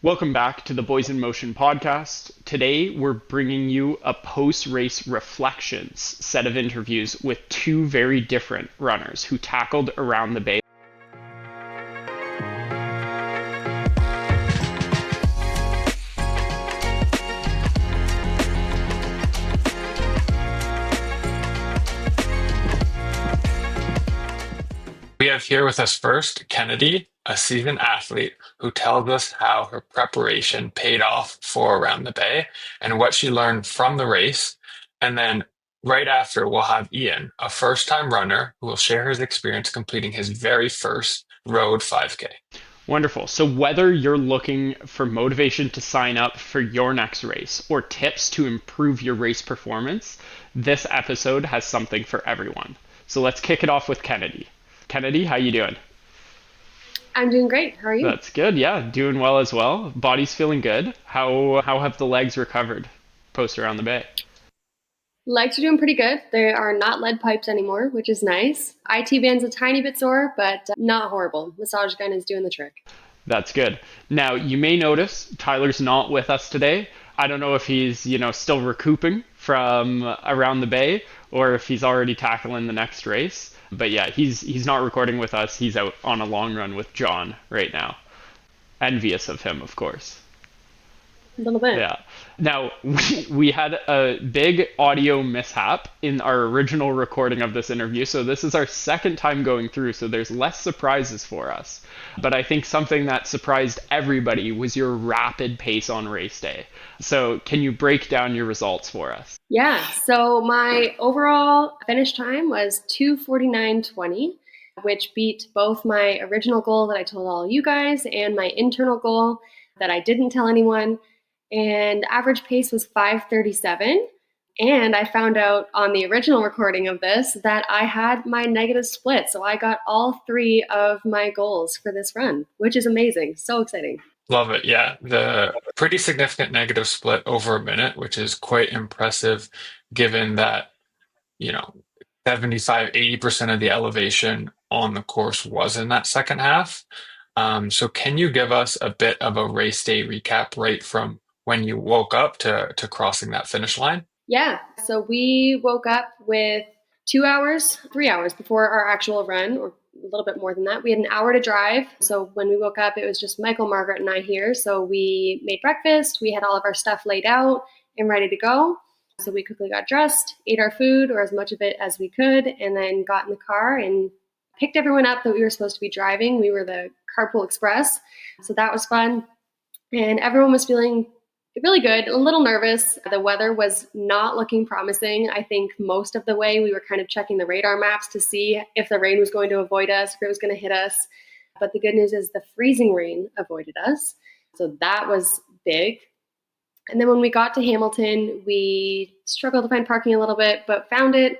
Welcome back to the Boys in Motion podcast. Today, we're bringing you a post-race reflections set of interviews with two very different runners who tackled around the bay. We have here with us first Kennedy, a seasoned athlete who tells us how her preparation paid off for Around the Bay and what she learned from the race. And then right after, we'll have Ian, a first-time runner who will share his experience completing his very first road 5K. Wonderful. So whether you're looking for motivation to sign up for your next race or tips to improve your race performance, this episode has something for everyone. So let's kick it off with Kennedy. Kennedy, how you doing? I'm doing great. How are you? That's good. Yeah, doing well as well. Body's feeling good. How have the legs recovered post Around the Bay? Legs are doing pretty good. They are not lead pipes anymore, which is nice. IT band's a tiny bit sore, but not horrible. Massage gun is doing the trick. That's good. Now, you may notice Tyler's not with us today. I don't know if he's, still recouping from Around the Bay or if he's already tackling the next race. But yeah, he's not recording with us. He's out on a long run with John right now. Envious of him, of course. A little bit. Yeah. Now, we had a big audio mishap in our original recording of this interview, so this is our second time going through, so there's less surprises for us. But I think something that surprised everybody was your rapid pace on race day. So can you break down your results for us? Yeah. So my overall finish time was 2:49:20, which beat both my original goal that I told all you guys and my internal goal that I didn't tell anyone. And average pace was 5:37. And I found out on the original recording of this that I had my negative split. So I got all three of my goals for this run, which is amazing. So exciting. Love it. Yeah, the pretty significant negative split over a minute, which is quite impressive given that, you know, 75-80% of the elevation on the course was in that second half. So can you give us a bit of a race day recap right from when you woke up to crossing that finish line? Yeah. So we woke up with 2 hours, 3 hours before our actual run, or a little bit more than that. We had an hour to drive. So when we woke up, it was just Michael, Margaret, and I here. So we made breakfast. We had all of our stuff laid out and ready to go. So we quickly got dressed, ate our food, or as much of it as we could, and then got in the car and picked everyone up that we were supposed to be driving. We were the Carpool Express. So that was fun. And everyone was feeling really good, a little nervous. The weather was not looking promising. I think most of the way we were kind of checking the radar maps to see if the rain was going to avoid us, if it was going to hit us. But the good news is the freezing rain avoided us. So that was big. And then when we got to Hamilton, we struggled to find parking a little bit, but found it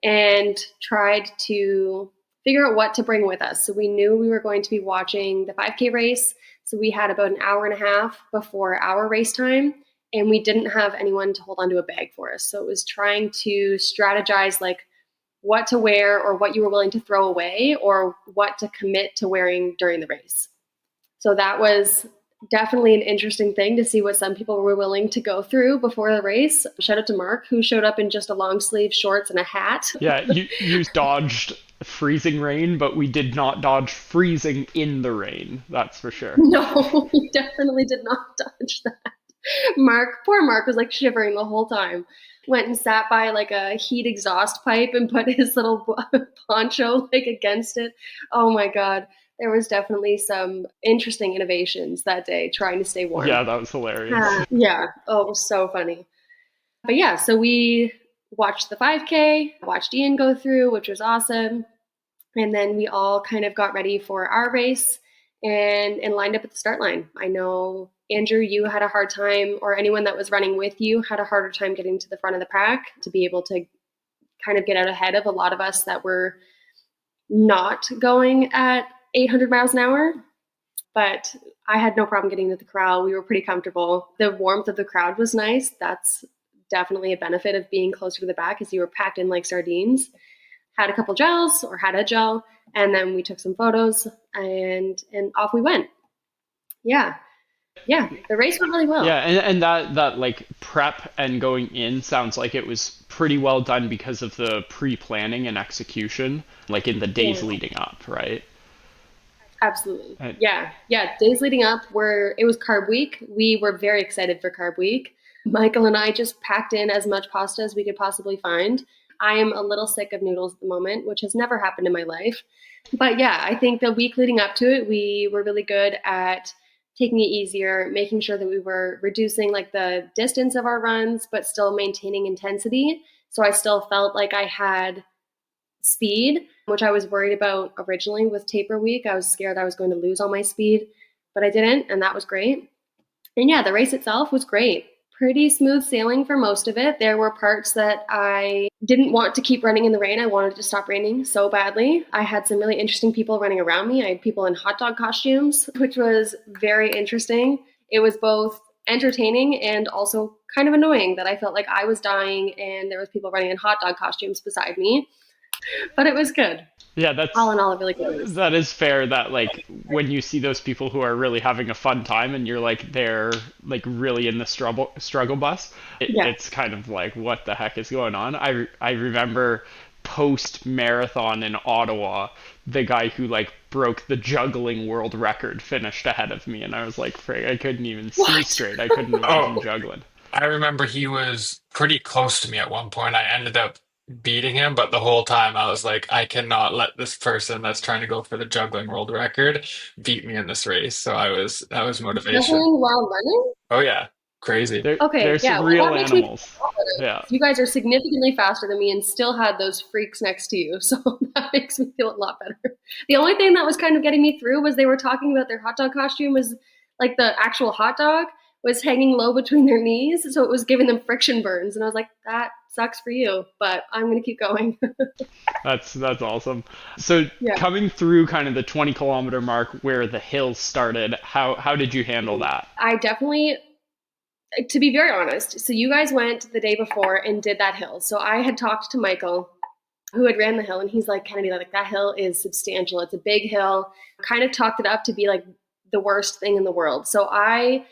and tried to figure out what to bring with us. So we knew we were going to be watching the 5K race. So we had about an hour and a half before our race time, and we didn't have anyone to hold onto a bag for us. So it was trying to strategize like what to wear or what you were willing to throw away or what to commit to wearing during the race. So that was definitely an interesting thing to see what some people were willing to go through before the race. Shout out to Mark, who showed up in just a long sleeve shorts and a hat. Yeah, you dodged freezing rain, but we did not dodge freezing in the rain. That's for sure. No, we definitely did not dodge that. Poor Mark was like shivering the whole time. Went and sat by like a heat exhaust pipe and put his little poncho like against it. Oh my God. There was definitely some interesting innovations that day trying to stay warm. Yeah, that was hilarious. Yeah. Oh, it was so funny. But yeah, so we watched the 5K, watched Ian go through, which was awesome. And then we all kind of got ready for our race and lined up at the start line. I know, Andrew, you had a hard time, or anyone that was running with you had a harder time getting to the front of the pack to be able to kind of get out ahead of a lot of us that were not going at 800 miles an hour. But I had no problem getting to the corral. We were pretty comfortable. The warmth of the crowd was nice. That's definitely a benefit of being closer to the back, as you were packed in like sardines. Had a couple gels, or had a gel, and then we took some photos and off we went. Yeah. Yeah, the race went really Yeah, well. and that like prep and going in sounds like it was pretty well done because of the pre-planning and execution, like in the days Yeah. leading up, right? Absolutely. And Yeah. Yeah. Days leading up were, it was carb week. We were very excited for carb week. Michael and I just packed in as much pasta as we could possibly find. I am a little sick of noodles at the moment, which has never happened in my life. But yeah, I think the week leading up to it, we were really good at taking it easier, making sure that we were reducing like the distance of our runs, but still maintaining intensity. So I still felt like I had speed, which I was worried about originally with taper week. I was scared I was going to lose all my speed, but I didn't, and that was great. And yeah, the race itself was great. Pretty smooth sailing for most of it. There were parts that I didn't want to keep running in the rain. I wanted to stop raining so badly. I had some really interesting people running around me. I had people in hot dog costumes, which was very interesting. It was both entertaining and also kind of annoying that I felt like I was dying and there was people running in hot dog costumes beside me, but it was good. yeah, All in all, a really good race. that is fair that like when you see those people who are really having a fun time and you're like they're like really in the struggle bus, Yeah. it's kind of like what the heck is going on. I remember post marathon in Ottawa, the guy who like broke the juggling world record finished ahead of me, and I was like, Frig, I couldn't even see What? straight. I couldn't imagine Oh, juggling. I remember he was pretty close to me at one point. I ended up beating him, but the whole time I was like, I cannot let this person that's trying to go for the juggling world record beat me in this race. So that was motivation. Juggling while running? Oh yeah, crazy. Okay, There's yeah. some Well, real that makes me feel animals. confident. Yeah. You guys are significantly faster than me and still had those freaks next to you. So that makes me feel a lot better. The only thing that was kind of getting me through was they were talking about their hot dog costume was like the actual hot dog was hanging low between their knees. So it was giving them friction burns. And I was like, that sucks for you, but I'm going to keep going. That's awesome. So Yeah. coming through kind of the 20-kilometer mark where the hills started, how did you handle that? I definitely, to be very honest, so you guys went the day before and did that hill. So I had talked to Michael who had ran the hill, and he's like, Kennedy, like that hill is substantial. It's a big hill. Kind of talked it up to be like the worst thing in the world. So I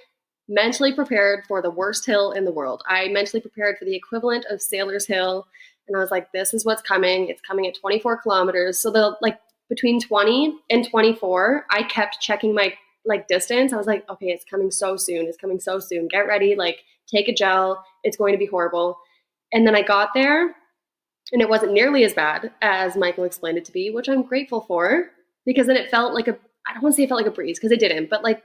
mentally prepared for the worst hill in the world. I mentally prepared for the equivalent of Sailor's Hill, and I was like, this is what's coming. It's coming at 24 kilometers. So the like between 20 and 24, I kept checking my like distance. I was like, okay, it's coming so soon. It's coming so soon. Get ready. Like take a gel. It's going to be horrible. And then I got there and it wasn't nearly as bad as Michael explained it to be, which I'm grateful for because then it felt like a, I don't want to say it felt like a breeze because it didn't, but like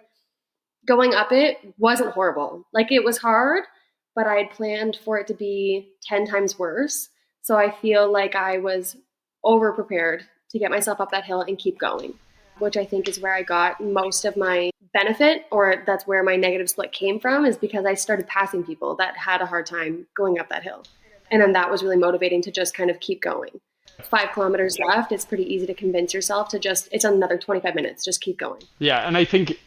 going up it wasn't horrible. Like it was hard, but I had planned for it to be 10 times worse. So I feel like I was over prepared to get myself up that hill and keep going, which I think is where I got most of my benefit, or that's where my negative split came from, is because I started passing people that had a hard time going up that hill. And then that was really motivating to just kind of keep going. 5 kilometers left, it's pretty easy to convince yourself to just, it's another 25 minutes, just keep going. Yeah, and I think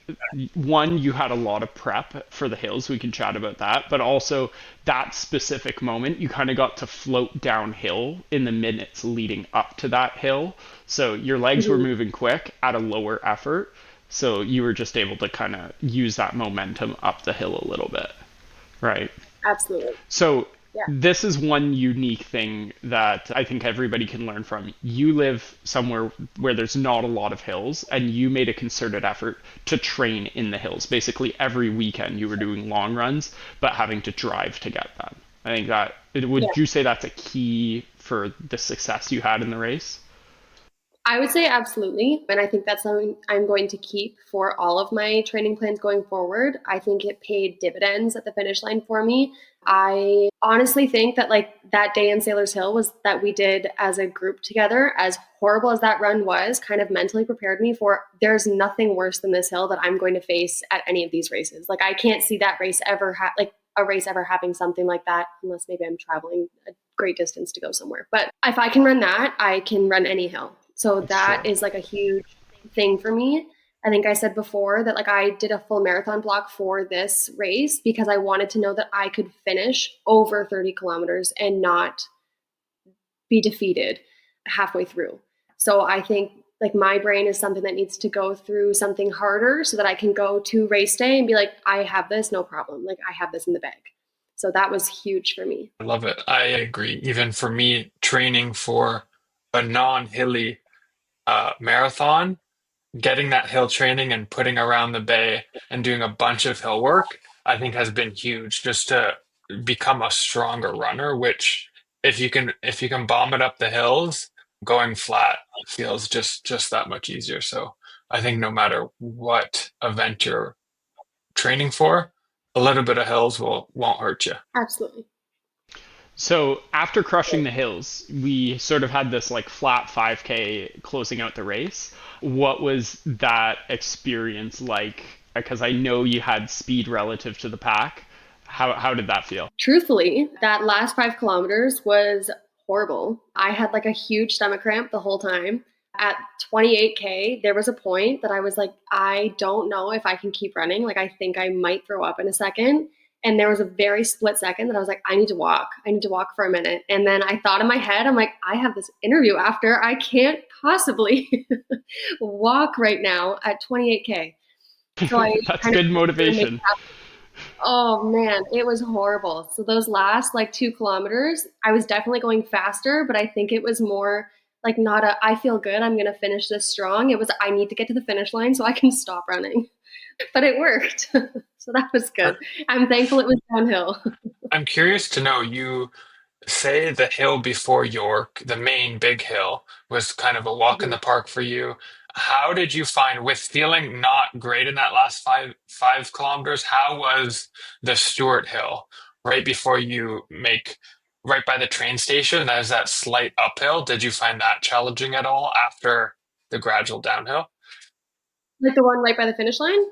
one, you had a lot of prep for the hills. We can chat about that, but also that specific moment, you kind of got to float downhill in the minutes leading up to that hill. So your legs were Mm-hmm. moving quick at a lower effort. So you were just able to kind of use that momentum up the hill a little bit, right? Absolutely. So Yeah. this is one unique thing that I think everybody can learn from. You live somewhere where there's not a lot of hills, and you made a concerted effort to train in the hills. Basically, every weekend you were doing long runs, but having to drive to get them. I think that, Yeah. would you say that's a key for the success you had in the race? I would say absolutely. And I think that's something I'm going to keep for all of my training plans going forward. I think it paid dividends at the finish line for me. I honestly think that like that day in Sailor's Hill was that we did as a group together, as horrible as that run was, kind of mentally prepared me for there's nothing worse than this hill that I'm going to face at any of these races. Like I can't see that race ever like a race ever having something like that unless maybe I'm traveling a great distance to go somewhere. But if I can run that, I can run any hill. So That's that true. is like a huge thing for me. I think I said before that like I did a full marathon block for this race because I wanted to know that I could finish over 30 kilometers and not be defeated halfway through. So I think like my brain is something that needs to go through something harder so that I can go to race day and be like, I have this, no problem. Like I have this in the bag. So that was huge for me. I love it. I agree. Even for me, training for a non-hilly marathon, getting that hill training and putting around the bay and doing a bunch of hill work, I think has been huge just to become a stronger runner, which if you can bomb it up the hills, going flat feels just that much easier. So I think no matter what event you're training for, a little bit of hills won't hurt you. Absolutely. So after crushing the hills, we sort of had this like flat 5K closing out the race. What was that experience like? Because I know you had speed relative to the pack. How did that feel? Truthfully, that last 5 kilometers was horrible. I had like a huge stomach cramp the whole time. At 28K, there was a point that I was like, I don't know if I can keep running. Like, I think I might throw up in a second. And there was a very split second that I was like, I need to walk. I need to walk for a minute. And then I thought in my head, I'm like, I have this interview after. I can't possibly walk right now at 28K. So I That's kind of good motivation. Oh man, it was horrible. So those last like 2 kilometers, I was definitely going faster, but I think it was more like not a I feel good, I'm gonna finish this strong. It was I need to get to the finish line so I can stop running. But it worked. So that was good. I'm thankful it was downhill. I'm curious to know, you say the hill before York, the main big hill, was kind of a walk in Mhm. the park for you. How did you find, with feeling not great in that last five kilometers, how was the Stewart Hill right before you make right by the train station? There's that slight uphill. Did you find that challenging at all after the gradual downhill? Like the one right by the finish line?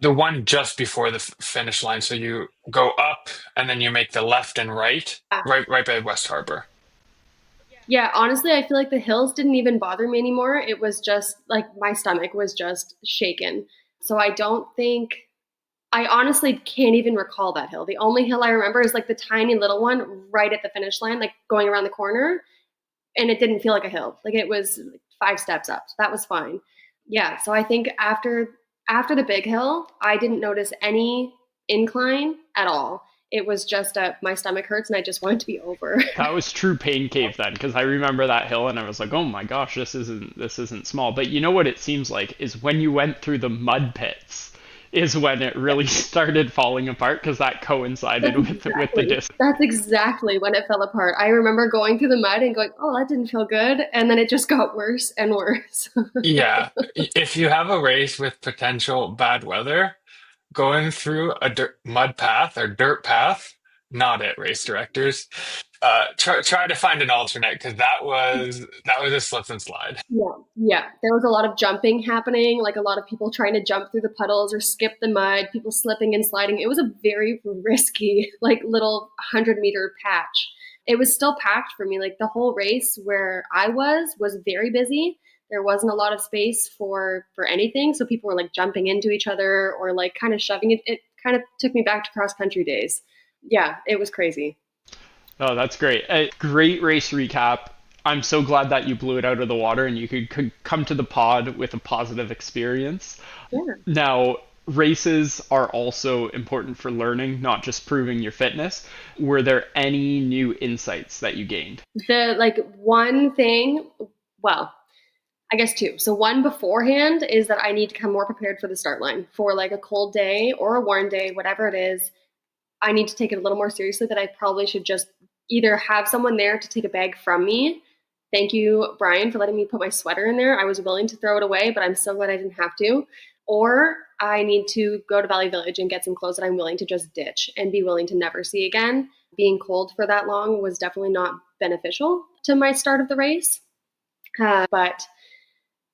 The one just before the finish line. So you go up and then you make the left and right, Yeah. right by West Harbor. Yeah, honestly, I feel like the hills didn't even bother me anymore. It was just like my stomach was just shaken. So I don't think I honestly can't even recall that hill. The only hill I remember is like the tiny little one right at the finish line, like going around the corner, and it didn't feel like a hill. Like it was like 5 steps up. So that was fine. Yeah, so I think after the big hill, I didn't notice any incline at all. It was just my stomach hurts and I just want it to be over. That was true pain cave then, because I remember that hill and I was like, "Oh my gosh, this isn't small." But you know what it seems like is when you went through the mud pits is when it really started falling apart because that coincided with the distance. That's exactly when it fell apart. I remember going through the mud and going, "Oh, that didn't feel good," and then it just got worse and worse. Yeah, if you have a race with potential bad weather, going through a mud path or dirt path, not it, race directors. Try to find an alternate because that was a slip and slide. Yeah, yeah. There was a lot of jumping happening, like a lot of people trying to jump through the puddles or skip the mud, people slipping and sliding. It was a very risky, like little 100-meter patch. It was still packed for me. Like the whole race where I was very busy. There wasn't a lot of space for anything, so people were like jumping into each other or like kind of shoving it. It kind of took me back to cross country days. Yeah, it was crazy. Oh, that's great. A great race recap. I'm so glad that you blew it out of the water and you could come to the pod with a positive experience. Yeah. Now, races are also important for learning, not just proving your fitness. Were there any new insights that you gained? The like one thing, well, I guess two. So one beforehand is that I need to come more prepared for the start line for like a cold day or a warm day, whatever it is. I need to take it a little more seriously that I probably should just either have someone there to take a bag from me. Thank you, Brian, for letting me put my sweater in there. I was willing to throw it away, but I'm so glad I didn't have to. Or I need to go to Valley Village and get some clothes that I'm willing to just ditch and be willing to never see again. Being cold for that long was definitely not beneficial to my start of the race. But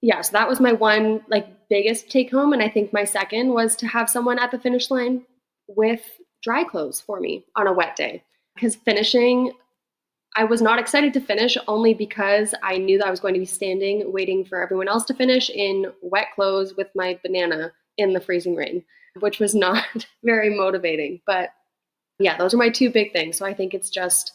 yeah, so that was my one like biggest take home. And I think my second was to have someone at the finish line with dry clothes for me on a wet day. Because finishing, I was not excited to finish only because I knew that I was going to be standing waiting for everyone else to finish in wet clothes with my banana in the freezing rain, which was not very motivating. But yeah, those are my two big things. So I think it's just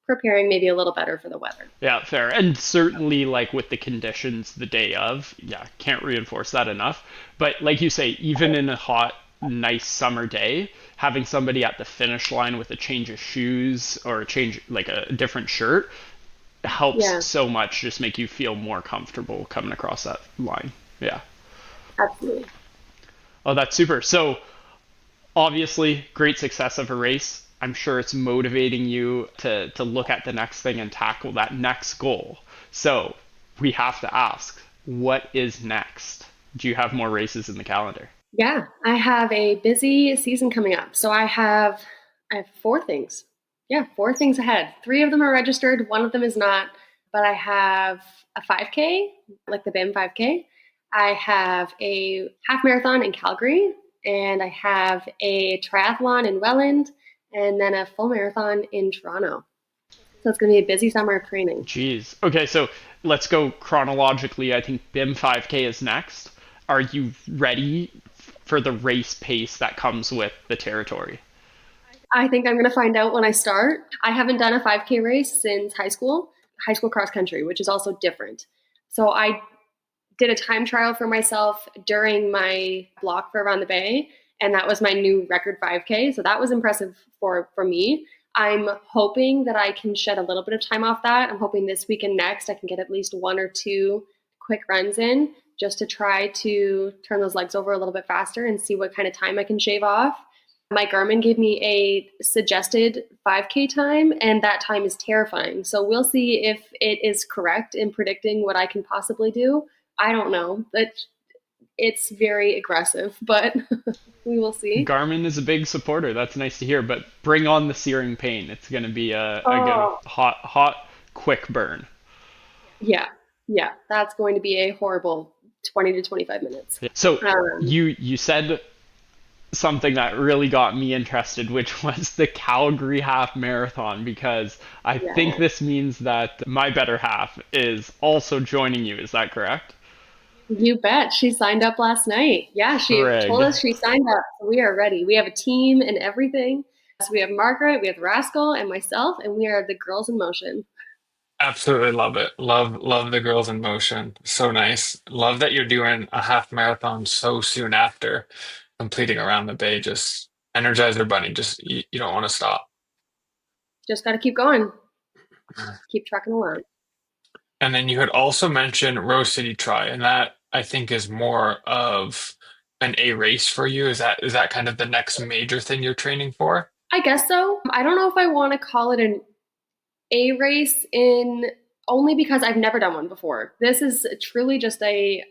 preparing maybe a little better for the weather. Yeah, fair. And certainly, like with the conditions the day of, yeah, can't reinforce that enough. But like you say, even in a hot, nice summer day, having somebody at the finish line with a change of shoes or a change, like a different shirt, helps Yeah, so much. Just make you feel more comfortable coming across that line. Yeah. absolutely. Oh, that's super. So, obviously, great success of a race. I'm sure it's motivating you to look at the next thing and tackle that next goal. So we have to ask, what is next? Do you have more races in the calendar? Yeah, I have a busy season coming up. So I have four things. Yeah, four things ahead. Three of them are registered, one of them is not, but I have a 5K, like the BIM 5K. I have a half marathon in Calgary, and I have a triathlon in Welland, and then a full marathon in Toronto. So it's going to be a busy summer of training. Jeez. Okay, so let's go chronologically. I think BIM 5K is next. Are you ready for the race pace that comes with the territory? I think I'm going to find out when I start. I haven't done a 5K race since high school cross country, which is also different. So I did a time trial for myself during my block for Around the Bay, and that was my new record 5K. So that was impressive for me. I'm hoping that I can shed a little bit of time off that. I'm hoping this week and next I can get at least one or two quick runs in just to try to turn those legs over a little bit faster and see what kind of time I can shave off. My Garmin gave me a suggested 5K time, and that time is terrifying. So we'll see if it is correct in predicting what I can possibly do. I don't know. It's very aggressive, but we will see. Garmin is a big supporter. That's nice to hear, but bring on the searing pain. It's going to be a good Oh, hot, quick burn. yeah. Yeah. That's going to be a horrible 20 to 25 minutes. So Um, you said something that really got me interested, which was the Calgary half marathon, because I think yeah. this means that my better half is also joining you. Is that correct? You bet. She signed up last night. Yeah, she told Frig. us she signed up. So we are ready. We have a team and everything. So we have Margaret, we have Rascal, and myself, and we are the girls in motion. Absolutely love it. Love the girls in motion. So nice. Love that you're doing a half marathon so soon after completing around the bay. Just Energizer Bunny. Just you don't want to stop. Just got to keep going, keep trucking along. And then you had also mentioned Rose City Tri, and that I think is more of an A race for you. Is that kind of the next major thing you're training for? I guess so. I don't know if I want to call it an A race in only because I've never done one before. This is truly just I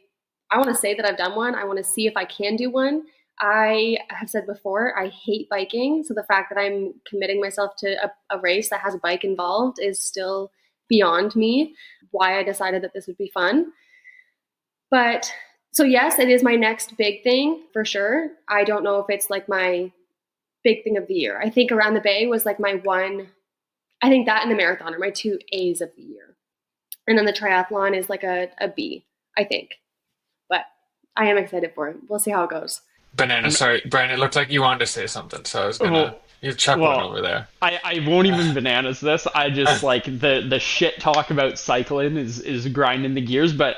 want to say that I've done one. I want to see if I can do one. I have said before, I hate biking. So the fact that I'm committing myself to a race that has a bike involved is still beyond me. Why I decided that this would be fun. But so, yes, it is my next big thing for sure. I don't know if it's like my big thing of the year. I think Around the Bay was like my one, I think that and the marathon are my two A's of the year. And then the triathlon is like a B, I think. But I am excited for it. We'll see how it goes. Banana, sorry, Brian, it looked like you wanted to say something, so I was gonna Oh, you're chuckling well, over there. I won't even bananas this. I just like the shit talk about cycling is grinding the gears. But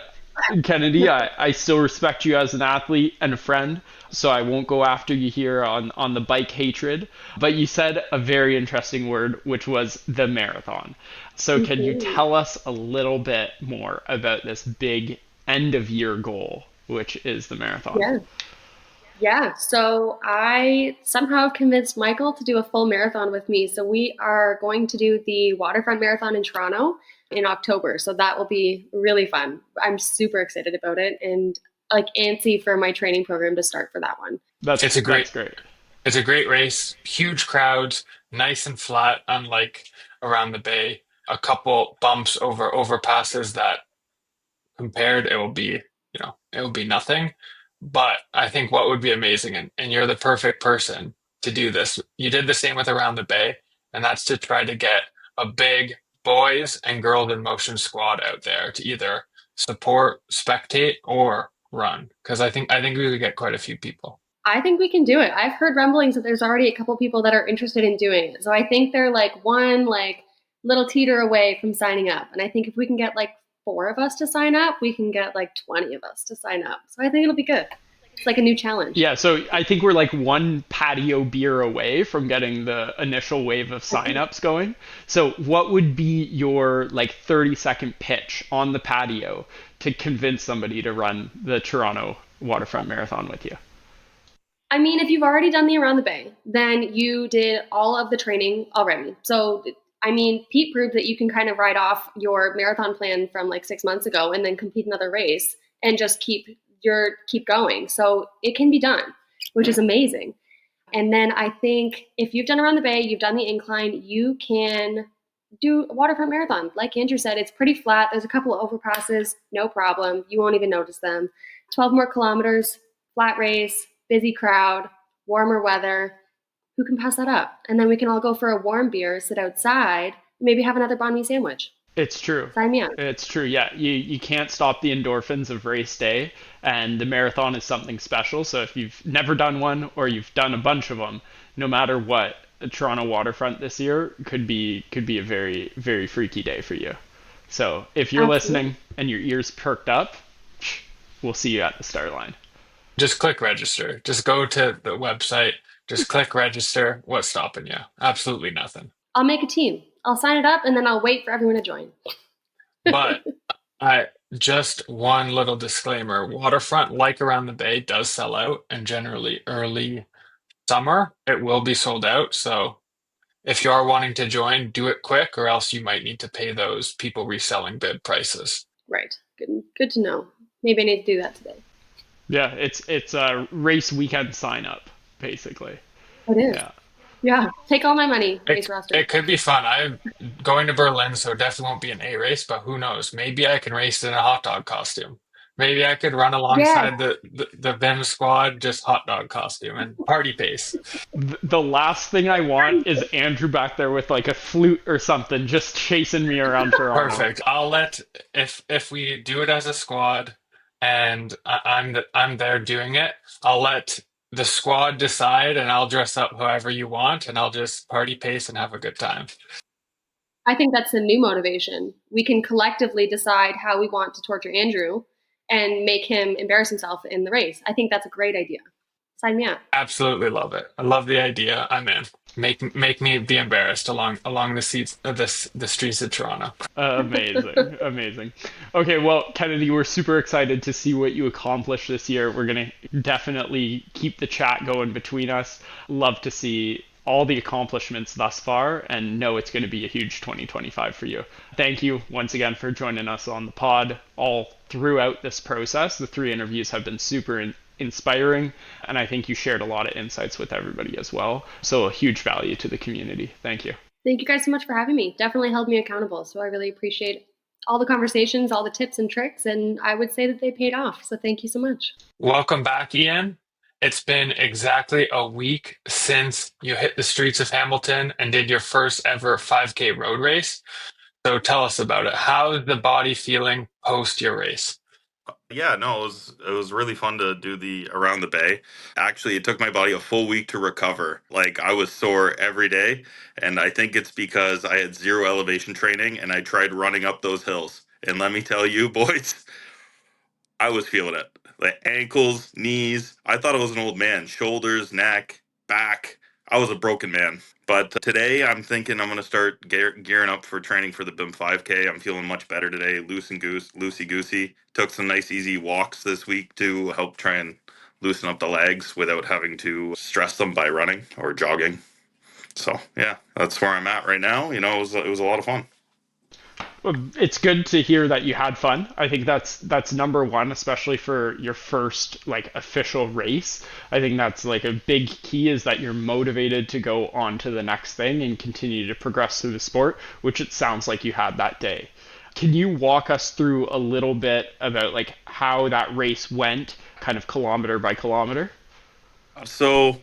Kennedy, I still respect you as an athlete and a friend, so I won't go after you here on the bike hatred. But you said a very interesting word, which was the marathon. So can you Mhm. tell us a little bit more about this big end of year goal, which is the marathon? Yeah. Yeah. So I somehow convinced Michael to do a full marathon with me. So we are going to do the Waterfront Marathon in Toronto in October. So that will be really fun. I'm super excited about it and like antsy for my training program to start for that one. It's a great That's great. it's a great race, huge crowds, nice and flat, unlike around the bay. A couple bumps over overpasses that compared, it will be nothing. But I think what would be amazing, and you're the perfect person to do this. You did the same with Around the Bay, and that's to try to get a big boys and girls in motion squad out there to either support, spectate, or run. Because I think we would get quite a few people. I think we can do it. I've heard rumblings that there's already a couple people that are interested in doing it. So I think they're like one, like little teeter away from signing up. And I think if we can get like 4 of us to sign up, we can get like 20 of us to sign up. So I think it'll be good. It's like a new challenge. Yeah, so I think we're like one patio beer away from getting the initial wave of signups going. So what would be your like 30-second pitch on the patio to convince somebody to run the Toronto Waterfront Marathon with you? I mean, if you've already done the Around the Bay, then you did all of the training already. So, I mean, Pete proved that you can kind of write off your marathon plan from like 6 months ago and then compete another race and just keep going. So it can be done, which is amazing. And then I think if you've done Around the Bay, you've done the incline, you can do a waterfront marathon. Like Andrew said, it's pretty flat. There's a couple of overpasses, no problem. You won't even notice them. 12 more kilometers, flat race, busy crowd, warmer weather. Who can pass that up? And then we can all go for a warm beer, sit outside, maybe have another banh mi sandwich. It's true. Sign me up. It's true. Yeah, you can't stop the endorphins of race day, and the marathon is something special. So if you've never done one or you've done a bunch of them, no matter what, the Toronto waterfront this year could be a very very freaky day for you. So if you're Absolutely. listening and your ears perked up, we'll see you at the start line. Just click register. Just go to the website. Just click register. What's stopping you? Absolutely nothing. I'll make a team. I'll sign it up and then I'll wait for everyone to join. But I just one little disclaimer. Waterfront, like around the bay, does sell out, and generally early summer it will be sold out. So if you are wanting to join, do it quick, or else you might need to pay those people reselling bid prices. Right. Good to know. Maybe I need to do that today. Yeah, it's a race weekend sign up basically. It is. Yeah. Yeah. Take all my money, race It, roster. it could be fun. I'm going to Berlin, so it definitely won't be an A race, but who knows? Maybe I can race in a hot dog costume. Maybe I could run Yeah. alongside the Vim squad, just hot dog costume and party pace. The last thing I want is Andrew back there with like a flute or something just chasing me around Toronto. Perfect. I'll let if we do it as a squad, and I'm there doing it. I'll let the squad decide, and I'll dress up however you want, and I'll just party pace and have a good time. I think that's the new motivation. We can collectively decide how we want to torture Andrew and make him embarrass himself in the race. I think that's a great idea. Sign me up. Absolutely love it. I love the idea. I'm in. Make me be embarrassed along the seats of the streets of Toronto. Amazing, amazing. Okay, well, Kennedy, we're super excited to see what you accomplish this year. We're gonna definitely keep the chat going between us. Love to see all the accomplishments thus far, and know it's going to be a huge 2025 for you. Thank you once again for joining us on the pod all throughout this process. The 3 interviews have been super inspiring, and I think you shared a lot of insights with everybody as well. So a huge value to the community. Thank you. Thank you guys so much for having me. Definitely held me accountable. So I really appreciate all the conversations, all the tips and tricks, and I would say that they paid off. So thank you so much. Welcome back, Ian. It's been exactly a week since you hit the streets of Hamilton and did your first ever 5K road race. So tell us about it. How is the body feeling post your race? Yeah, no, it was really fun to do the Around the Bay. Actually, it took my body a full week to recover. Like I was sore every day, and I think it's because I had zero elevation training and I tried running up those hills. And let me tell you, boys, I was feeling it. Like ankles, knees. I thought I was an old man. Shoulders, neck, back. I was a broken man. But today I'm thinking I'm gonna start gearing up for training for the BIM 5K. I'm feeling much better today. Loosey goosey. Took some nice easy walks this week to help try and loosen up the legs without having to stress them by running or jogging. So yeah, that's where I'm at right now. It was a lot of fun. Well, it's good to hear that you had fun. I think that's number one, especially for your first like official race. I think that's like a big key is that you're motivated to go on to the next thing and continue to progress through the sport, which it sounds like you had that day. Can you walk us through a little bit about like how that race went, kind of kilometer by kilometer? So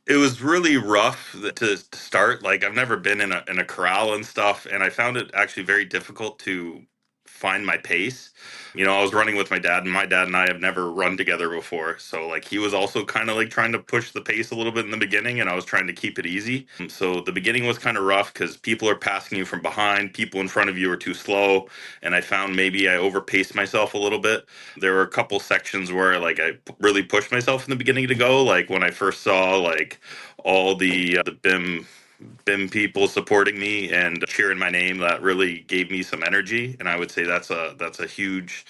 it was really rough to start. Like I've never been in a corral and stuff, and I found it actually very difficult to find my pace. I was running with my dad, and my dad and I have never run together before. So like he was also kind of like trying to push the pace a little bit in the beginning, and I was trying to keep it easy. So the beginning was kind of rough because people are passing you from behind, people in front of you are too slow, and I found maybe I overpaced myself a little bit. There were a couple sections where like I really pushed myself in the beginning to go, like when I first saw like all the BIM people supporting me and cheering my name. That really gave me some energy, and I would say that's a huge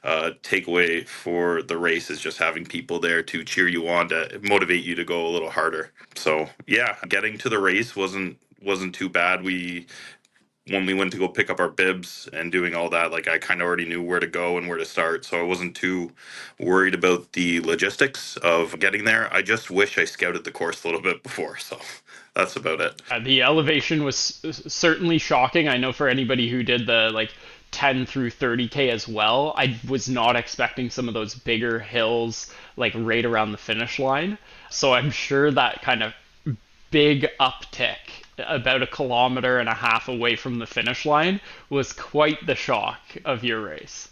takeaway for the race, is just having people there to cheer you on, to motivate you to go a little harder. So yeah, getting to the race wasn't too bad. When we went to go pick up our bibs and doing all that, like I kind of already knew where to go and where to start, so I wasn't too worried about the logistics of getting there. I just wish I scouted the course a little bit before, so that's about it. The elevation was certainly shocking. I know for anybody who did the like 10 through 30K as well, I was not expecting some of those bigger hills like right around the finish line. So I'm sure that kind of big uptick about a kilometer and a half away from the finish line was quite the shock of your race.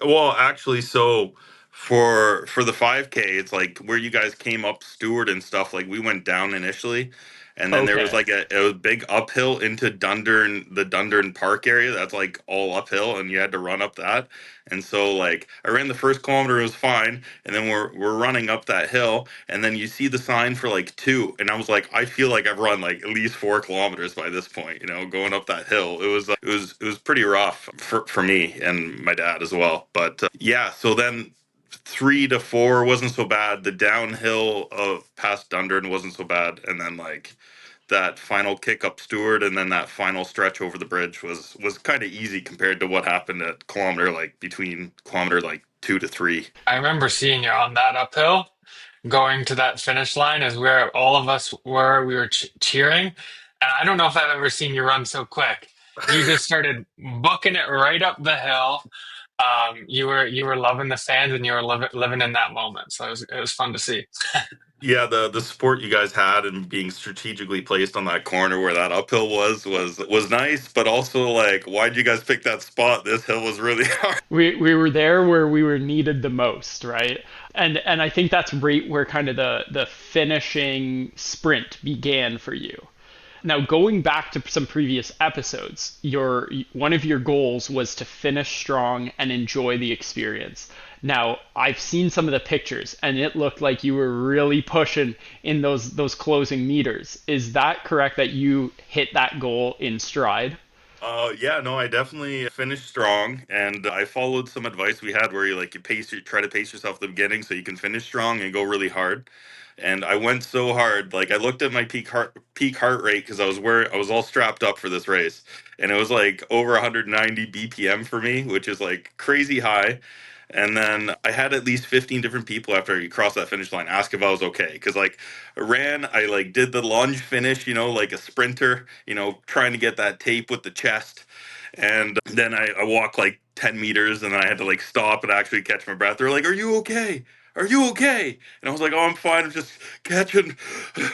Well, actually, so for the 5K, it's like where you guys came up Stewart and stuff. Like we went down initially, and then there was Okay. like a it was big uphill into Dundurn, the Dundurn Park area. That's like all uphill, and you had to run up that. And so like I ran the first kilometer, it was fine, and then we're running up that hill, and then you see the sign for like 2, and I was like, I feel like I've run like at least 4 kilometers by this point, going up that hill. It was pretty rough for me and my dad as well. But yeah, so then 3 to 4 wasn't so bad. The downhill of past Dundurn wasn't so bad, and then like that final kick up Stewart and then that final stretch over the bridge was kind of easy compared to what happened at between kilometer like 2 to 3. I remember seeing you on that uphill. Going to that finish line is where all of us were. We were cheering. And I don't know if I've ever seen you run so quick. You just started booking it right up the hill. You were loving the fans, and you were living in that moment. So it was fun to see. Yeah, the support you guys had and being strategically placed on that corner where that uphill was nice, but also like, why'd you guys pick that spot? This hill was really hard. We were there where we were needed the most, right? And I think that's right where kind of the finishing sprint began for you. Now, going back to some previous episodes, your one of your goals was to finish strong and enjoy the experience. Now, I've seen some of the pictures, and it looked like you were really pushing in those closing meters. Is that correct that you hit that goal in stride? Yeah, no, I definitely finished strong, and I followed some advice we had where you try to pace yourself at the beginning so you can finish strong and go really hard. And I went so hard, like I looked at my peak heart rate because I was all strapped up for this race, and it was like over 190 BPM for me, which is like crazy high. And then I had at least 15 different people after you crossed that finish line ask if I was okay. Because like I like did the lunge finish, like a sprinter, trying to get that tape with the chest. And then I walked like 10 meters, and then I had to like stop and actually catch my breath. They're like, "Are you okay? Are you okay?" And I was like, "Oh, I'm fine. I'm just catching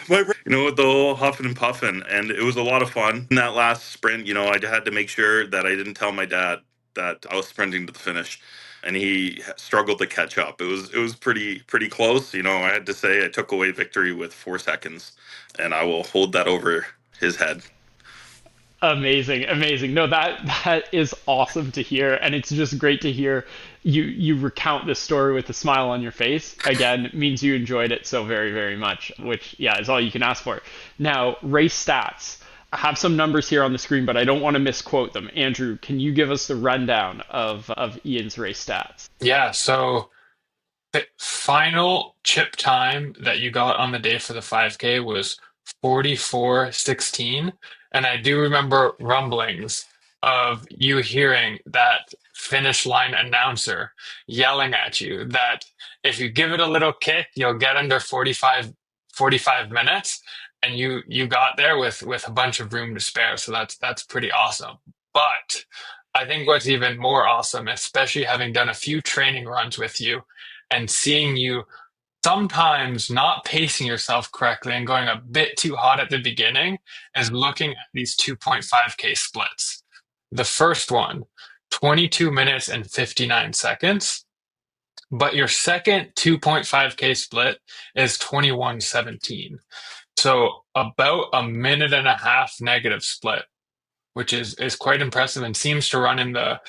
my breath." With the whole huffing and puffing. And it was a lot of fun. In that last sprint, I had to make sure that I didn't tell my dad that I was sprinting to the finish, and he struggled to catch up. It was pretty close. I had to say I took away victory with 4 seconds, and I will hold that over his head. Amazing, amazing. No, that is awesome to hear, and it's just great to hear you recount this story with a smile on your face. Again, it means you enjoyed it so very, very much, which yeah, is all you can ask for. Now, race stats. I have some numbers here on the screen, but I don't want to misquote them. Andrew, can you give us the rundown of Ian's race stats? Yeah. So the final chip time that you got on the day for the 5K was 44:16. And I do remember rumblings of you hearing that finish line announcer yelling at you that if you give it a little kick, you'll get under 45 minutes. And you got there with a bunch of room to spare. So that's pretty awesome. But I think what's even more awesome, especially having done a few training runs with you and seeing you sometimes not pacing yourself correctly and going a bit too hot at the beginning, is looking at these 2.5K splits. The first one, 22 minutes and 59 seconds. But your second 2.5K split is 21:17. So about a minute and a half negative split, which is quite impressive and seems to run in the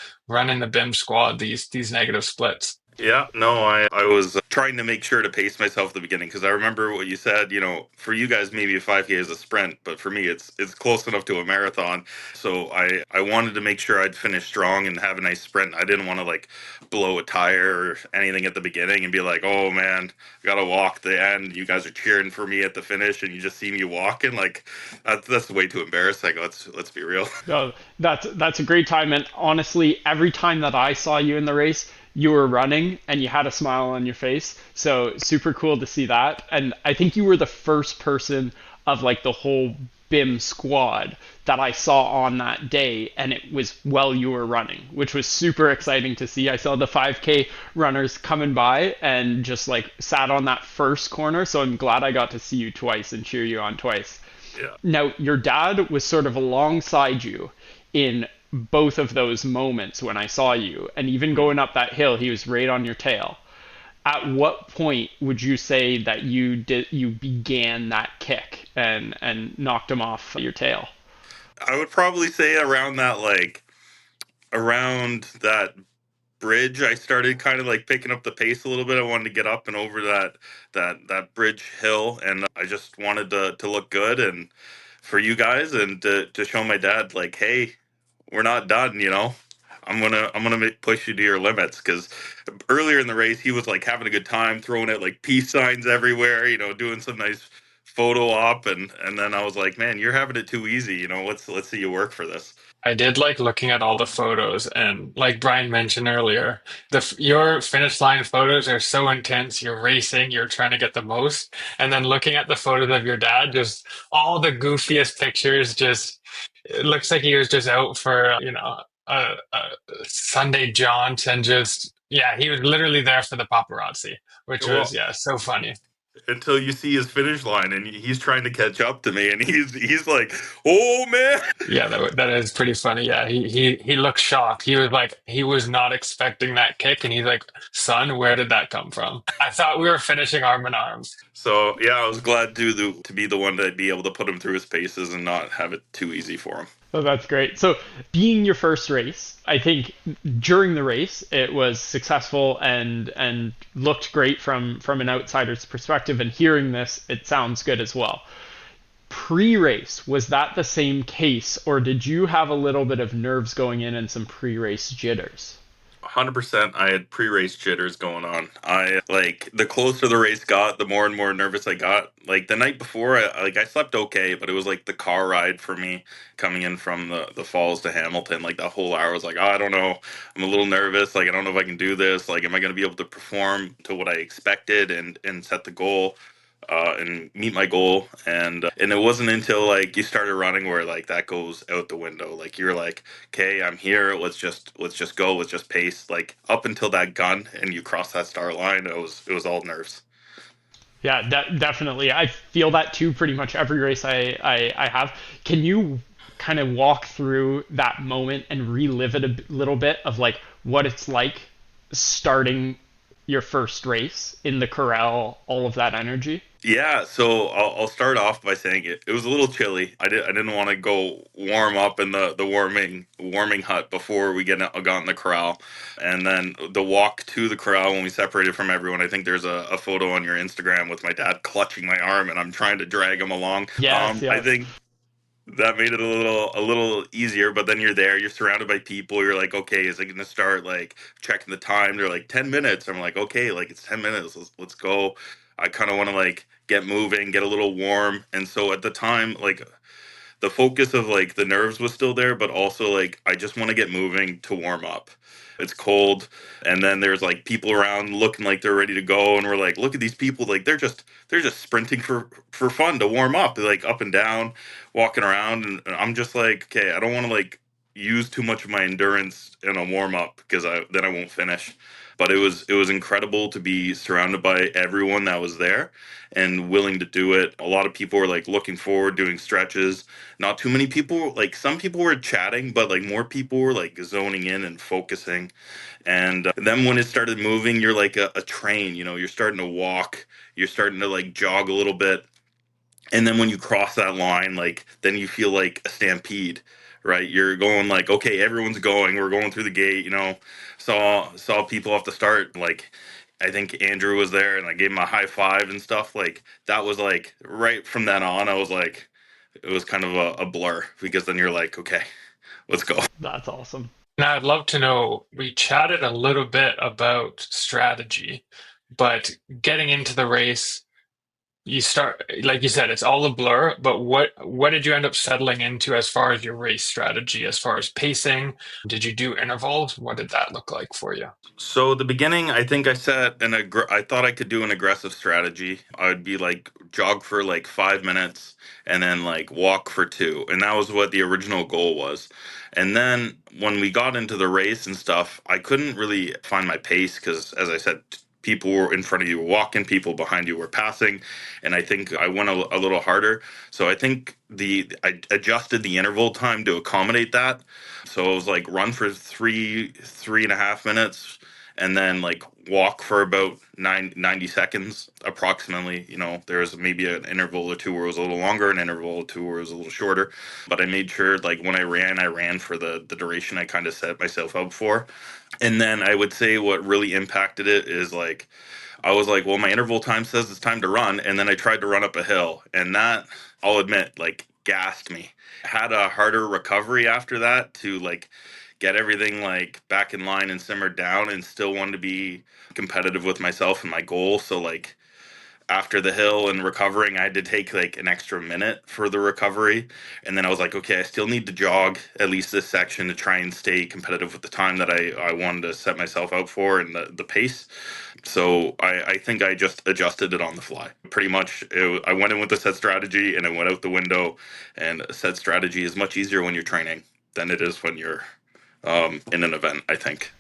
BIM squad these negative splits. Yeah, no, I was trying to make sure to pace myself at the beginning because I remember what you said. For you guys, maybe a 5K is a sprint, but for me, it's close enough to a marathon. So I wanted to make sure I'd finish strong and have a nice sprint. I didn't want to like blow a tire or anything at the beginning and be like, oh man, I gotta walk the end. You guys are cheering for me at the finish, and you just see me walking. Like that's way too embarrassing. Let's be real. No, that's a great time. And honestly, every time that I saw you in the race, you were running and you had a smile on your face. So super cool to see that. And I think you were the first person of like the whole BIM squad that I saw on that day, and it was while you were running, which was super exciting to see. I saw the 5K runners coming by and just like sat on that first corner. So I'm glad I got to see you twice and cheer you on twice. Yeah. Now, your dad was sort of alongside you in both of those moments when I saw you, and even going up that hill, he was right on your tail. At what point would you say that you began that kick and knocked him off your tail? I would probably say around that bridge, I started kind of like picking up the pace a little bit. I wanted to get up and over that bridge hill, and I just wanted to look good and for you guys and to show my dad like, hey, we're not done. Push you to your limits because earlier in the race he was like having a good time, throwing out like peace signs everywhere. Doing some nice photo op, and then I was like, man, you're having it too easy. Let's see you work for this. I did like looking at all the photos, and like Brian mentioned earlier, your finish line photos are so intense. You're racing, you're trying to get the most, and then looking at the photos of your dad, just all the goofiest pictures. Just it looks like he was just out for a Sunday jaunt, and just yeah, he was literally there for the paparazzi, which was Well, yeah, so funny. until you see his finish line and he's trying to catch up to me and he's like, oh man. Yeah, that is pretty funny. Yeah, he looked shocked. He was like, he was not expecting that kick, and he's like, "Son, where did that come from?" I thought we were finishing arm in arm. So yeah, I was glad to be the one to be able to put him through his paces and not have it too easy for him. Oh, that's great. So, being your first race, I think during the race it was successful and looked great from an outsider's perspective. And hearing this, it sounds good as well. Pre-race, was that the same case, or did you have a little bit of nerves going in and some pre-race jitters? 100%. I had pre-race jitters going on. I like the closer the race got, the more and more nervous I got. Like the night before, I slept okay, but it was like the car ride for me coming in from the falls to Hamilton. Like that whole hour, I was like, oh, I don't know. I'm a little nervous. Like I don't know if I can do this. Like, am I going to be able to perform to what I expected and set the goal? And meet my goal. And it wasn't until like you started running where like that goes out the window. Like you're like, okay, I'm here. Let's just go. Let's just pace. Like up until that gun and you cross that start line, it was all nerves. Yeah, definitely. I feel that too pretty much every race I have. Can you kind of walk through that moment and relive it a little bit of like what it's like starting your first race in the corral, all of that energy? Yeah, so I'll start off by saying it was a little chilly. I didn't want to go warm up in the warming hut before we got in the corral, and then the walk to the corral when we separated from everyone. I think there's a photo on your Instagram with my dad clutching my arm and I'm trying to drag him along. Yes, I yes. think that made it a little easier, but then you're there, you're surrounded by people, you're like, okay, is it gonna start? Like checking the time, they're like 10 minutes. I'm like, okay, like it's 10 minutes, let's go. I kind of want to like get moving, get a little warm. And so at the time, like the focus of like the nerves was still there, but also like I just want to get moving to warm up. It's cold, and then there's like people around looking like they're ready to go, and we're like, look at these people, like they're just sprinting for fun to warm up, like up and down, walking around, and I'm just like, okay, I don't want to like use too much of my endurance in a warm up because I won't finish. But it was incredible to be surrounded by everyone that was there and willing to do it. A lot of people were like looking forward, doing stretches. Not too many people, like some people were chatting, but like more people were like zoning in and focusing. And then when it started moving, you're like a train, you're starting to walk, you're starting to like jog a little bit. And then when you cross that line, like then you feel like a stampede, right? You're going like, okay, everyone's going, we're going through the gate, saw people off the start, like I think Andrew was there and I gave him a high five and stuff. Like that was like right from then on, I was like, it was kind of a blur because then you're like, okay, let's go. That's awesome. Now, I'd love to know, we chatted a little bit about strategy, but getting into the race, you start, like you said, it's all a blur, but what did you end up settling into as far as your race strategy, as far as pacing? Did you do intervals? What did that look like for you? So the beginning, I think I set I thought I could do an aggressive strategy. I would be like jog for like 5 minutes and then like walk for two, and that was what the original goal was. And then when we got into the race and stuff, I couldn't really find my pace because, as I said, people were in front of you were walking, people behind you were passing, and I think I went a little harder. So I think I adjusted the interval time to accommodate that. So it was like run for 3.5 minutes and then like walk for about 90 seconds approximately. There's maybe an interval or two where it was a little longer, an interval or two where it was a little shorter. But I made sure like when I ran for the duration I kind of set myself up for. And then I would say what really impacted it is like I was like, well, my interval time says it's time to run, and then I tried to run up a hill, and that, I'll admit, like gassed me. Had a harder recovery after that to like get everything like back in line and simmered down, and still wanted to be competitive with myself and my goal. So like after the hill and recovering, I had to take like an extra minute for the recovery. And then I was like, okay, I still need to jog at least this section to try and stay competitive with the time that I wanted to set myself out for and the pace. So I think I just adjusted it on the fly. Pretty much, I went in with a set strategy and it went out the window. And a set strategy is much easier when you're training than it is when you're in an event, I think.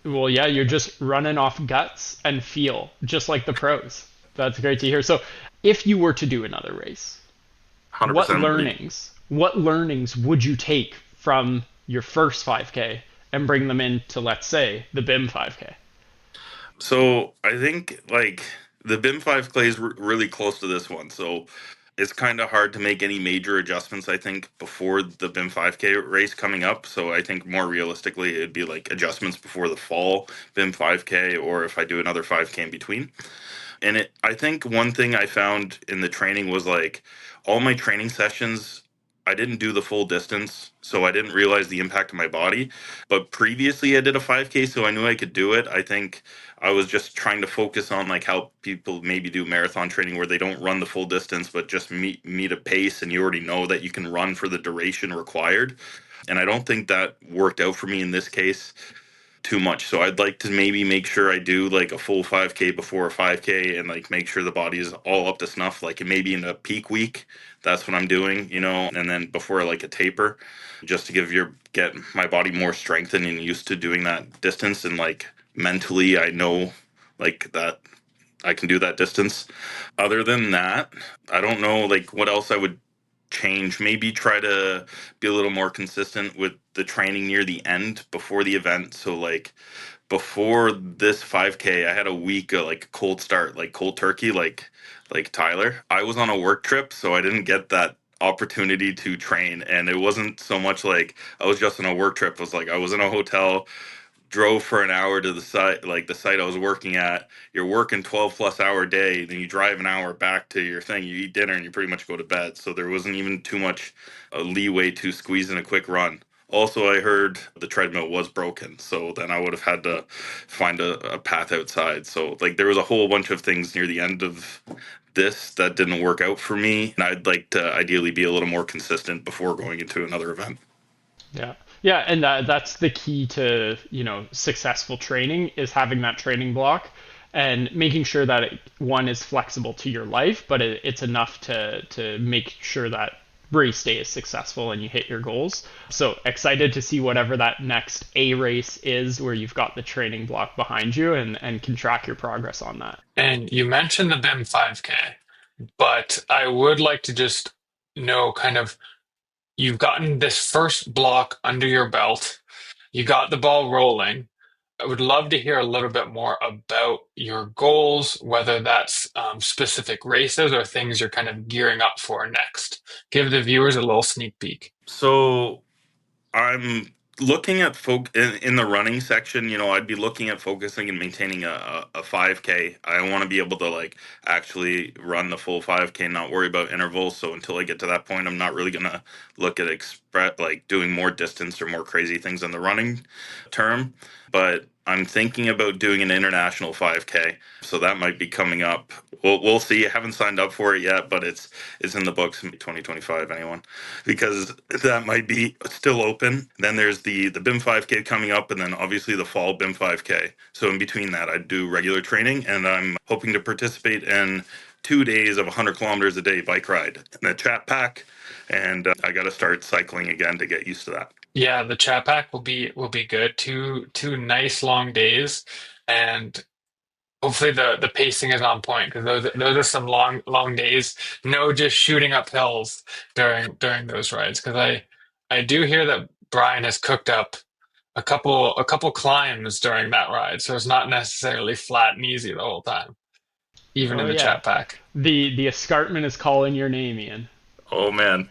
Well, yeah, you're just running off guts and feel, just like the pros. That's great to hear. So, if you were to do another race, what 100% agree. learnings would you take from your first 5K and bring them into, let's say, the BIM 5K? So I think like the BIM 5 is really close to this one. So it's kind of hard to make any major adjustments, I think, before the BIM 5K race coming up. So I think more realistically, it'd be like adjustments before the fall BIM 5K, or if I do another 5K in between. And I think one thing I found in the training was like all my training sessions, I didn't do the full distance, so I didn't realize the impact of my body. But previously, I did a 5K, so I knew I could do it. I think I was just trying to focus on like how people maybe do marathon training where they don't run the full distance, but just meet a pace, and you already know that you can run for the duration required. And I don't think that worked out for me in this case too much. So I'd like to maybe make sure I do like a full 5K before a 5K and like make sure the body is all up to snuff. Like maybe in a peak week, that's what I'm doing, and then before like a taper, just to get my body more strengthened and used to doing that distance. And like mentally, I know like that I can do that distance. Other than that, I don't know like what else I would change. Maybe try to be a little more consistent with the training near the end before the event. So like before this 5K, I had a week of like cold start, like cold turkey, like Tyler. I was on a work trip, so I didn't get that opportunity to train. And it wasn't so much like I was just on a work trip. It was like I was in a hotel, drove for an hour to the site, like the site I was working at. You're working 12 plus hour day, then you drive an hour back to your thing, you eat dinner, and you pretty much go to bed. So there wasn't even too much leeway to squeeze in a quick run. Also, I heard the treadmill was broken, so then I would have had to find a path outside. So like there was a whole bunch of things near the end of this that didn't work out for me, and I'd like to ideally be a little more consistent before going into another event. Yeah. Yeah, and that's the key to, successful training is having that training block and making sure that one is flexible to your life, but it's enough to make sure that race day is successful and you hit your goals. So excited to see whatever that next A race is where you've got the training block behind you and can track your progress on that. And you mentioned the BIM 5K, but I would like to just know kind of you've gotten this first block under your belt, you got the ball rolling. I would love to hear a little bit more about your goals, whether that's specific races or things you're kind of gearing up for next. Give the viewers a little sneak peek. So I'm looking at in the running section. I'd be looking at focusing and maintaining a 5K. I want to be able to like actually run the full 5K, not worry about intervals. So until I get to that point, I'm not really gonna look at express like doing more distance or more crazy things in the running term. But I'm thinking about doing an international 5K, so that might be coming up. We'll see. I haven't signed up for it yet, but it's in the books in 2025. Anyone, because that might be still open. Then there's the BIM 5K coming up, and then obviously the fall BIM 5K. So in between that, I do regular training, and I'm hoping to participate in 2 days of 100 kilometers a day bike ride in a chat pack, and I got to start cycling again to get used to that. Yeah, the chat pack will be good. Two nice long days, and hopefully the pacing is on point because those are some long days. No, just shooting up hills during those rides because I do hear that Brian has cooked up a couple climbs during that ride, so it's not necessarily flat and easy the whole time, even Oh in the yeah. chat pack. The escarpment is calling your name, Ian. Oh man,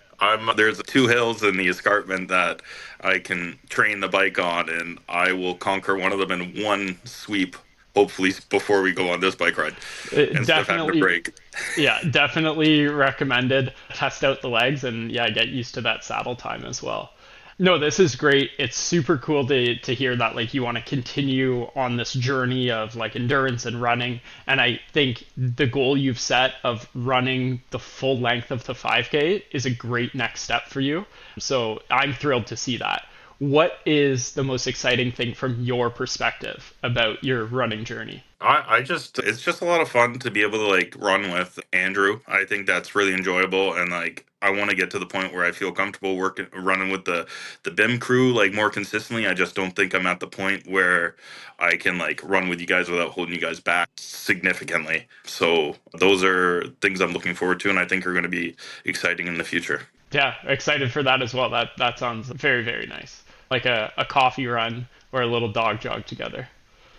there's 2 hills in the escarpment that I can train the bike on, and I will conquer one of them in one sweep. Hopefully, before we go on this bike ride, instead of having to Definitely, break. yeah, definitely recommended. Test out the legs and yeah, get used to that saddle time as well. No, this is great. It's super cool to hear that like you want to continue on this journey of like endurance and running. And I think the goal you've set of running the full length of the 5K is a great next step for you. So I'm thrilled to see that. What is the most exciting thing from your perspective about your running journey? It's just a lot of fun to be able to like run with Andrew. I think that's really enjoyable, and like I want to get to the point where I feel comfortable running with the BIM crew like more consistently. I just don't think I'm at the point where I can like run with you guys without holding you guys back significantly. So those are things I'm looking forward to, and I think are going to be exciting in the future. Yeah, excited for that as well. That sounds very, very nice. Like a coffee run or a little dog jog together.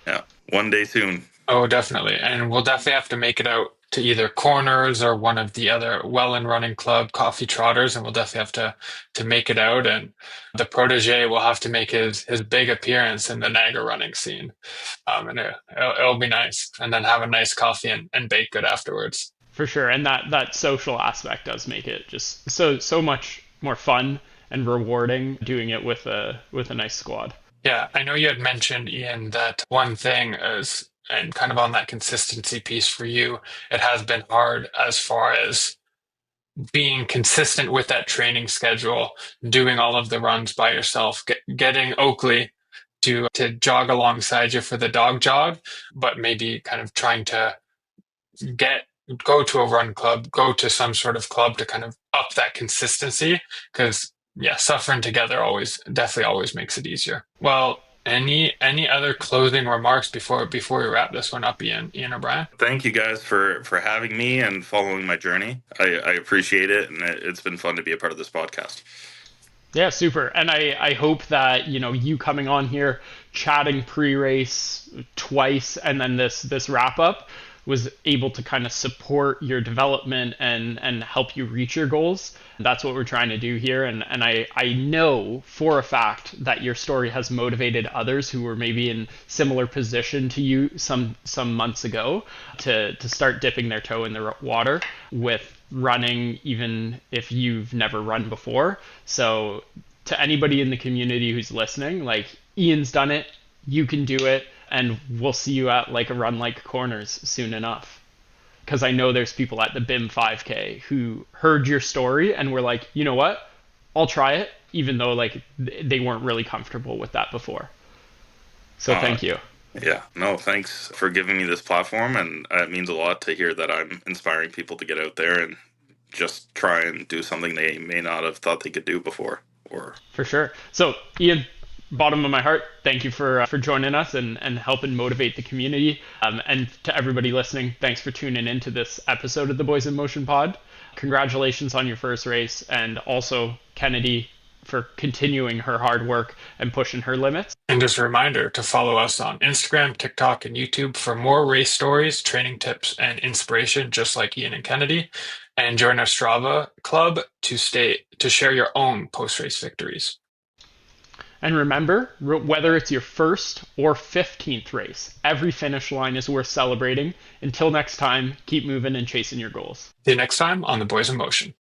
Yeah, one day soon. Oh, definitely. And we'll definitely have to make it out to either Corners or one of the other Well and Running Club coffee trotters, and we'll definitely have to make it out. And the protege will have to make his big appearance in the Niagara running scene. And it'll be nice. And then have a nice coffee and bake good afterwards. For sure. And that social aspect does make it just so much more fun and rewarding doing it with a nice squad. Yeah, I know you had mentioned, Ian, that one thing is, and kind of on that consistency piece for you, it has been hard as far as being consistent with that training schedule, doing all of the runs by yourself, getting Oakley to jog alongside you for the dog jog, but maybe kind of trying to get go to a run club, go to some sort of club to kind of up that consistency because yeah, suffering together definitely always makes it easier. Well, any other closing remarks before we wrap this one up, Ian O'Brien? Thank you guys for having me and following my journey. I appreciate it, and it's been fun to be a part of this podcast. Yeah, super. And I hope that, you coming on here, chatting pre-race twice, and then this wrap up was able to kind of support your development and help you reach your goals. That's what we're trying to do here. And I know for a fact that your story has motivated others who were maybe in similar position to you some months ago to start dipping their toe in the water with running, even if you've never run before. So to anybody in the community who's listening, like Ian's done it, you can do it, and we'll see you at like a run like Corners soon enough. Because I know there's people at the BIM 5K who heard your story and were like, you know what, I'll try it, even though like they weren't really comfortable with that before. So Uh, thank you. yeah, no, thanks for giving me this platform, and it means a lot to hear that I'm inspiring people to get out there and just try and do something they may not have thought they could do before. Or For sure. So, Ian, bottom of my heart, thank you for joining us and helping motivate the community. And to everybody listening, thanks for tuning into this episode of the Boys in Motion Pod. Congratulations on your first race, and also Kennedy for continuing her hard work and pushing her limits. And just a reminder to follow us on Instagram, TikTok, and YouTube for more race stories, training tips, and inspiration, just like Ian and Kennedy. And join our Strava club to share your own post-race victories. And remember, whether it's your first or 15th race, every finish line is worth celebrating. Until next time, keep moving and chasing your goals. See you next time on The Boys in Motion.